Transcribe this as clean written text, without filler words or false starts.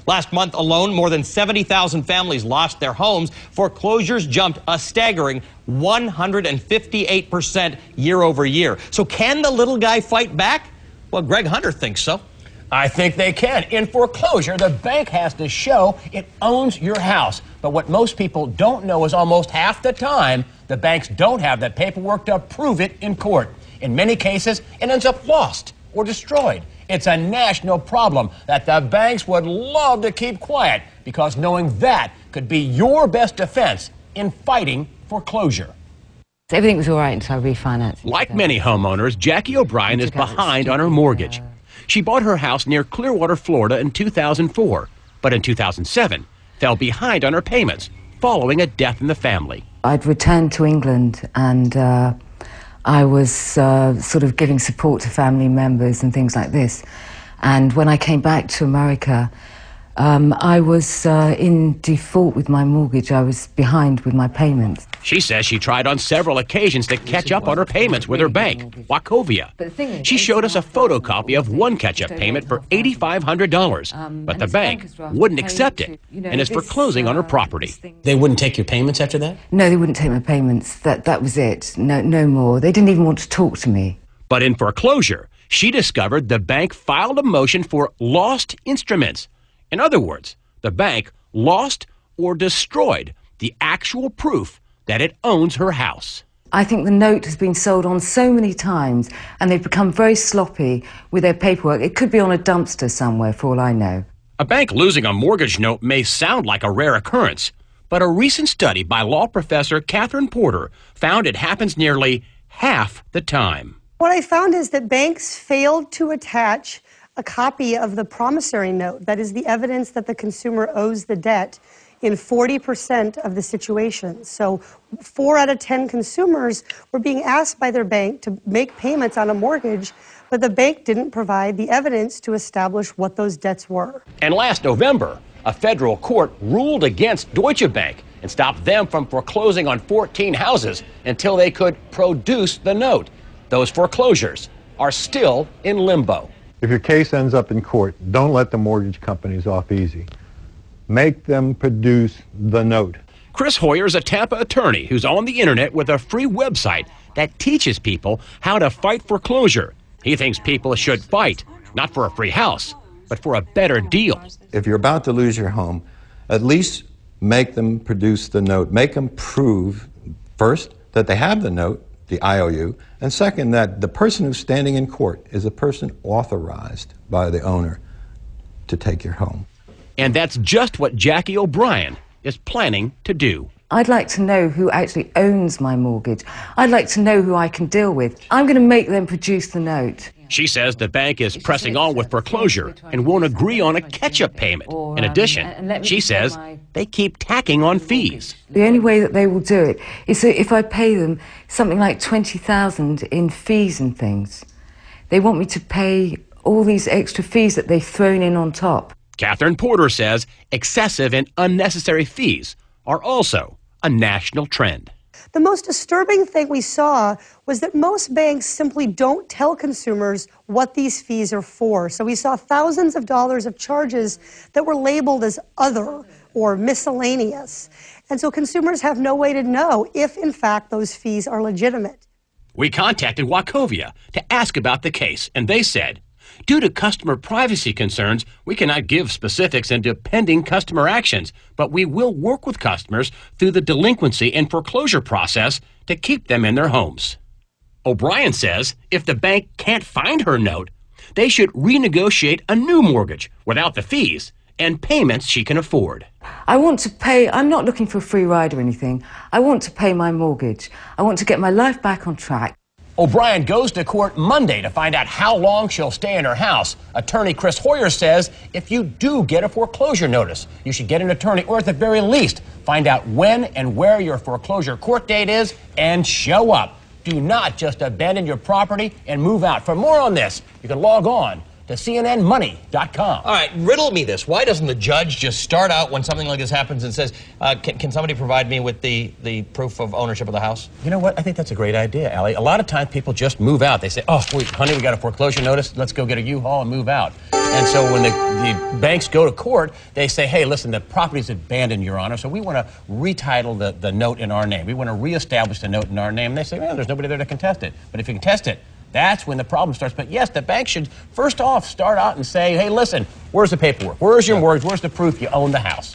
Last month alone, more than 70,000 families lost their homes. Foreclosures jumped a staggering 158% year over year. So can the little guy fight back? Well, Greg Hunter thinks so. I think they can. In foreclosure, the bank has to show it owns your house. But what most people don't know is almost half the time, the banks don't have the paperwork to prove it in court. In many cases, it ends up lost or destroyed. It's a national problem that the banks would love to keep quiet, because knowing that could be your best defense in fighting foreclosure. Everything was all right until I refinanced. Like many homeowners, Jackie O'Brien is behind on her mortgage. She bought her house near Clearwater, Florida in 2004, but in 2007 fell behind on her payments following a death in the family. I'd returned to England, and I was sort of giving support to family members and things like this. And when I came back to America, I was in default with my mortgage. I was behind with my payments. She says she tried on several occasions to catch up on her payments with her bank, Wachovia. She showed us a photocopy of one catch-up payment for $8,500, but the bank wouldn't accept it and is foreclosing on her property. They wouldn't take your payments after that? No, they wouldn't take my payments. That was it. No more. They didn't even want to talk to me. But in foreclosure, she discovered the bank filed a motion for lost instruments. In other words, the bank lost or destroyed the actual proof that it owns her house. I think the note has been sold on so many times, and they've become very sloppy with their paperwork. It could be on a dumpster somewhere, for all I know. A bank losing a mortgage note may sound like a rare occurrence, but a recent study by law professor Catherine Porter found it happens nearly half the time. What I found is that banks failed to attach a copy of the promissory note, that is the evidence that the consumer owes the debt, in 40% of the situations. So 4 out of 10 consumers were being asked by their bank to make payments on a mortgage, but the bank didn't provide the evidence to establish what those debts were. And last November, a federal court ruled against Deutsche Bank and stopped them from foreclosing on 14 houses until they could produce the note. Those foreclosures are still in limbo. If your case ends up in court, don't let the mortgage companies off easy. Make them produce the note. Chris Hoyer is a Tampa attorney who's on the internet with a free website that teaches people how to fight foreclosure. He thinks people should fight, not for a free house, but for a better deal. If you're about to lose your home, at least make them produce the note. Make them prove, first, that they have the note, the IOU, and second, that the person who's standing in court is a person authorized by the owner to take your home. And that's just what Jackie O'Brien is planning to do. I'd like to know who actually owns my mortgage. I'd like to know who I can deal with. I'm going to make them produce the note. She says the bank is pressing on with foreclosure and won't agree on a catch-up payment. In addition, she says they keep tacking on fees. The only way that they will do it is that if I pay them something like $20,000 in fees and things, they want me to pay all these extra fees that they've thrown in on top. Catherine Porter says excessive and unnecessary fees are also a national trend. The most disturbing thing we saw was that most banks simply don't tell consumers what these fees are for. So we saw thousands of dollars of charges that were labeled as other or miscellaneous. And so consumers have no way to know if, in fact, those fees are legitimate. We contacted Wachovia to ask about the case, and they said, due to customer privacy concerns, we cannot give specifics into pending customer actions, but we will work with customers through the delinquency and foreclosure process to keep them in their homes. O'Brien says if the bank can't find her note, they should renegotiate a new mortgage without the fees and payments she can afford. I want to pay. I'm not looking for a free ride or anything. I want to pay my mortgage. I want to get my life back on track. O'Brien goes to court Monday to find out how long she'll stay in her house. Attorney Chris Hoyer says if you do get a foreclosure notice, you should get an attorney, or at the very least, find out when and where your foreclosure court date is and show up. Do not just abandon your property and move out. For more on this, you can log on to cnnmoney.com. All right, riddle me this. Why doesn't the judge just start out when something like this happens and says, can somebody provide me with the proof of ownership of the house? You know what? I think that's a great idea, Allie. A lot of times people just move out. They say, oh, wait, honey, we got a foreclosure notice. Let's go get a U-Haul and move out. And so when the banks go to court, they say, hey, listen, the property's abandoned, Your Honor, so we want to retitle the note in our name. We want to reestablish the note in our name. And they say, well, there's nobody there to contest it. But if you contest it, that's when the problem starts. But yes, the bank should first off start out and say, hey, listen, where's the paperwork? Where's your mortgage? Where's the proof you own the house?